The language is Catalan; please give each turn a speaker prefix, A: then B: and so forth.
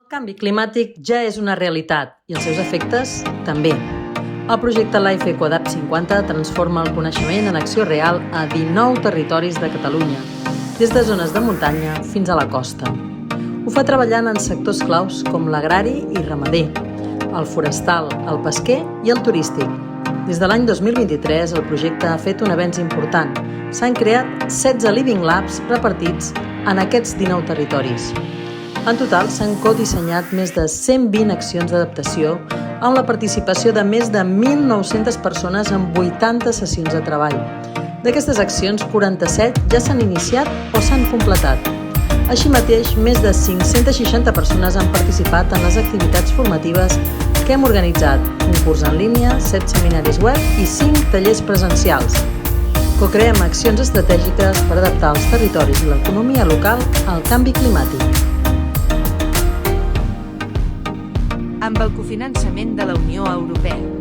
A: El canvi climàtic ja és una realitat i els seus efectes també. El projecte Life EcoAdapt 50 transforma el coneixement en acció real a 19 territoris de Catalunya, des de zones de muntanya fins a la costa. Ho fa treballant en sectors claus com l'agrari i ramader, el forestal, el pesquer i el turístic. Des de l'any 2023 el projecte ha fet un avenç important. S'han creat 16 Living Labs repartits en aquests 19 territoris. En total s'han codissenyat més de 120 accions d'adaptació amb la participació de més de 1.900 persones en 80 sessions de treball. D'aquestes accions, 47 ja s'han iniciat o s'han completat. Així mateix, més de 560 persones han participat en les activitats formatives que hem organitzat, un curs en línia, 7 seminaris web i 5 tallers presencials. Co-creem accions estratègiques per adaptar els territoris i l'economia local al canvi climàtic.
B: Amb el cofinançament de la Unió Europea.